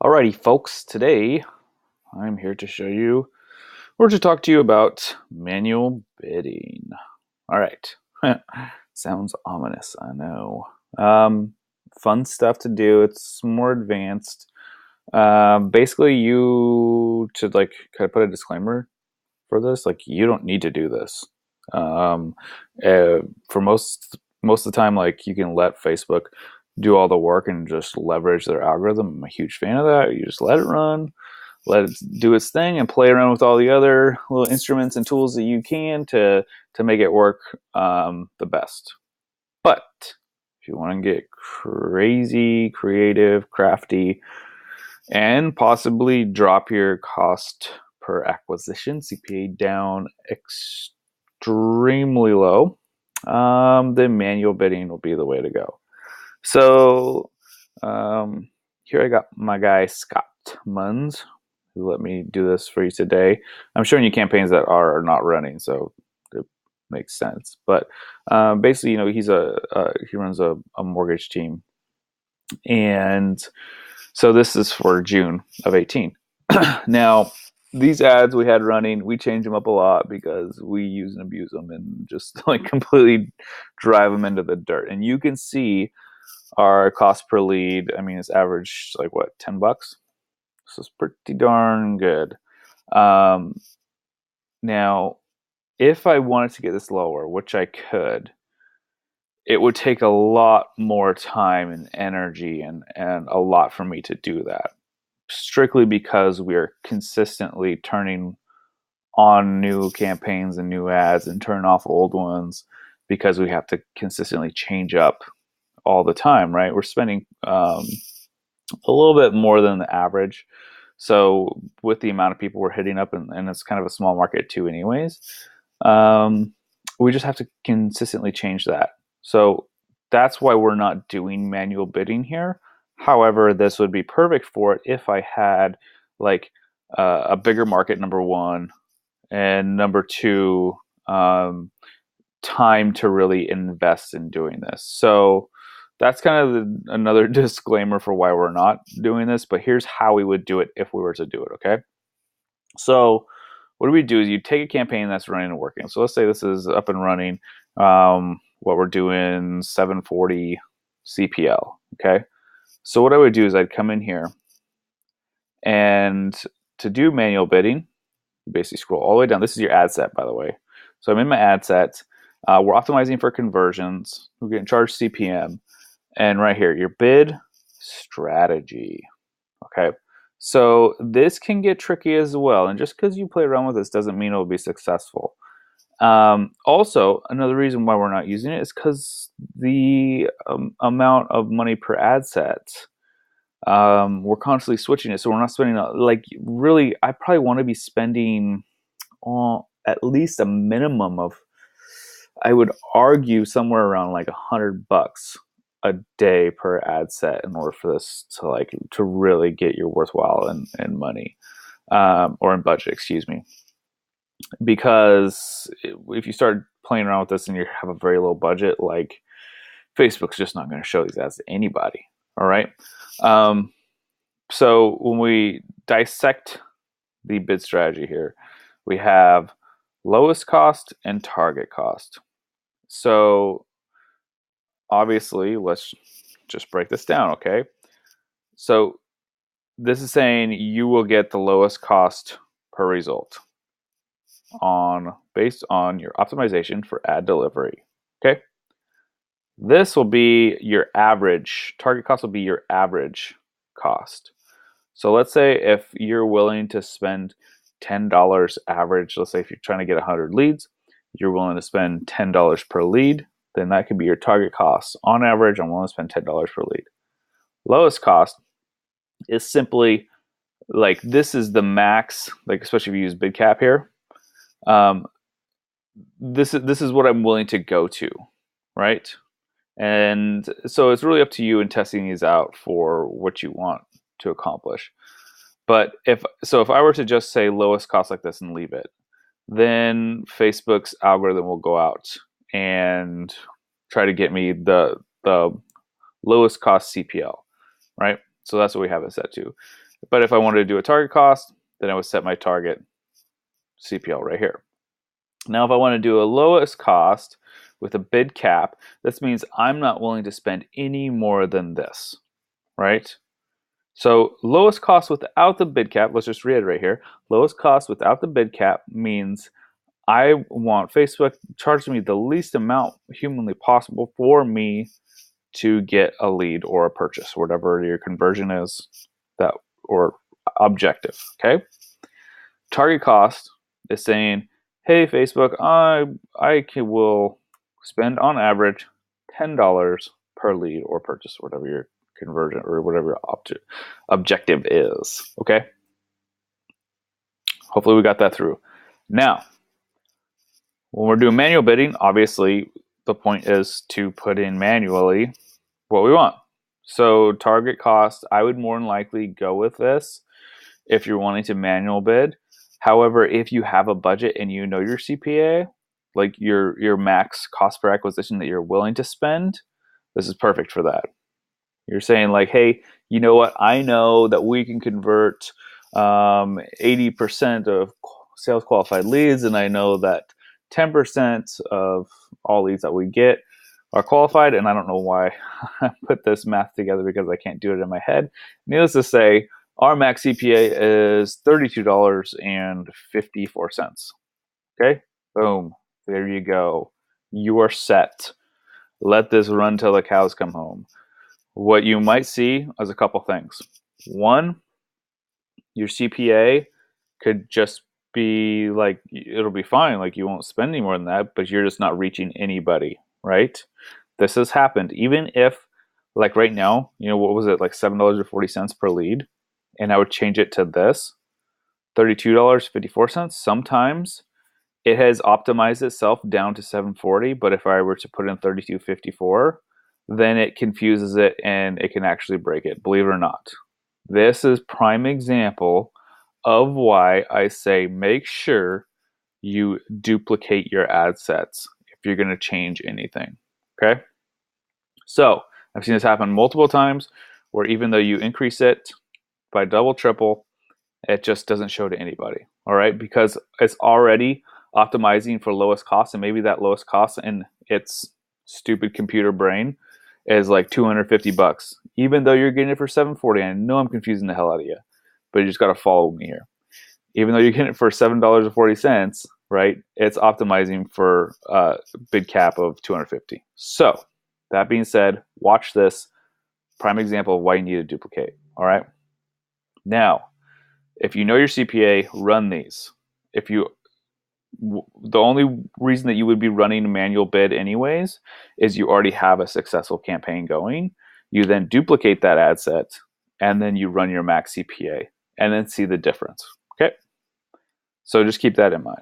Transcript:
Alrighty, folks, today I'm here to show you or to talk to you about manual bidding. Alright, sounds ominous, I know. Fun stuff to do, it's more advanced. Basically, to kind of put a disclaimer for this, like you don't need to do this. Um, for most of the time, like you can let Facebook do all the work and just leverage their algorithm. I'm a huge fan of that. You just let it run, let it do its thing, and play around with all the other little instruments and tools that you can to make it work the best. But if you want to get crazy, creative, crafty, and possibly drop your cost per acquisition CPA down extremely low, then manual bidding will be the way to go. So here I got my guy Scott Munns, who let me do this for you today. I'm showing you campaigns that are not running, so it makes sense. But basically, he runs a mortgage team, and so this is for June of 18. Now, these ads we had running, we change them up a lot because we use and abuse them and just like completely drive them into the dirt. And you can see our cost per lead. I mean, it's average like what, $10? So it's pretty darn good. Now, if I wanted to get this lower, which I could, it would take a lot more time and energy and a lot for me to do that, strictly because we're consistently turning on new campaigns and new ads and turn off old ones because we have to consistently change up all the time, right? We're spending a little bit more than the average. So with the amount of people we're hitting up, and it's kind of a small market too anyways, we just have to consistently change that. So that's why we're not doing manual bidding here. However, this would be perfect for it if I had like a bigger market, number one, and number two, time to really invest in doing this. So that's kind of another disclaimer for why we're not doing this, but here's how we would do it if we were to do it, okay? So what we do is you take a campaign that's running and working. So let's say this is up and running. What we're doing, 740 CPL, okay? So what I would do is I'd come in here, and to do manual bidding, you basically scroll all the way down. This is your ad set, by the way. So I'm in my ad set. We're optimizing for conversions. We're getting charged CPM. And right here, your bid strategy. Okay. So this can get tricky as well. And just because you play around with this doesn't mean it'll be successful. Also, another reason why we're not using it is because the amount of money per ad set, we're constantly switching it. So we're not spending, like, really, I probably want to be spending at least a minimum of, I would argue, somewhere around like $100 a day per ad set in order for this to really get you worthwhile in money, or in budget, excuse me. Because if you start playing around with this and you have a very low budget, like, Facebook's just not going to show these ads to anybody. All right. So when we dissect the bid strategy here, we have lowest cost and target cost. So obviously, let's just break this down, okay? So this is saying you will get the lowest cost per result based on your optimization for ad delivery, okay? This will be your average, target cost will be your average cost. So let's say if you're willing to spend $10 average, let's say if you're trying to get 100 leads, you're willing to spend $10 per lead, then that could be your target cost. On average, I'm willing to spend $10 per lead. Lowest cost is simply like, this is the max, like, especially if you use bid cap here. This is what I'm willing to go to, right? And so it's really up to you in testing these out for what you want to accomplish. But if I were to just say lowest cost like this and leave it, then Facebook's algorithm will go out and try to get me the lowest cost CPL, right? So that's what we have it set to. But if I wanted to do a target cost, then I would set my target CPL right here. Now, if I want to do a lowest cost with a bid cap, this means I'm not willing to spend any more than this, right? So lowest cost without the bid cap, let's just reiterate here. Lowest cost without the bid cap means I want Facebook charging me the least amount humanly possible for me to get a lead or a purchase, whatever your conversion is, that or objective. Okay. Target cost is saying, hey Facebook, will spend on average $10 per lead or purchase, whatever your conversion or whatever your objective is. Okay. Hopefully we got that through. Now, when we're doing manual bidding, obviously the point is to put in manually what we want. So target cost, I would more than likely go with this if you're wanting to manual bid. However, if you have a budget and you know your CPA, like your max cost per acquisition that you're willing to spend, this is perfect for that. You're saying like, hey, you know what? I know that we can convert 80% of sales qualified leads, and I know that 10% of all leads that we get are qualified, and I don't know why I put this math together because I can't do it in my head. Needless to say, our max CPA is $32.54. Okay? Boom. There you go. You are set. Let this run till the cows come home. What you might see is a couple things. One, your CPA could just be like, it'll be fine. Like you won't spend any more than that, but you're just not reaching anybody, right? This has happened. Even if, like right now, what was it, like $7.40 per lead? And I would change it to this, $32.54. Sometimes it has optimized itself down to $7.40, but if I were to put in $32.54, then it confuses it and it can actually break it, believe it or not. This is prime example of why I say make sure you duplicate your ad sets if you're going to change anything. Okay? So I've seen this happen multiple times where even though you increase it by double, triple, it just doesn't show to anybody. All right? Because it's already optimizing for lowest cost, and maybe that lowest cost in its stupid computer brain is like $250, even though you're getting it for $7.40. I know I'm confusing the hell out of you, but you just got to follow me here. Even though you're getting it for $7.40, right? It's optimizing for a bid cap of $250. So that being said, watch this prime example of why you need to duplicate. All right. Now, if you know your CPA, run these. The only reason that you would be running a manual bid anyways is you already have a successful campaign going. You then duplicate that ad set and then you run your max CPA and then see the difference. Okay. So just keep that in mind.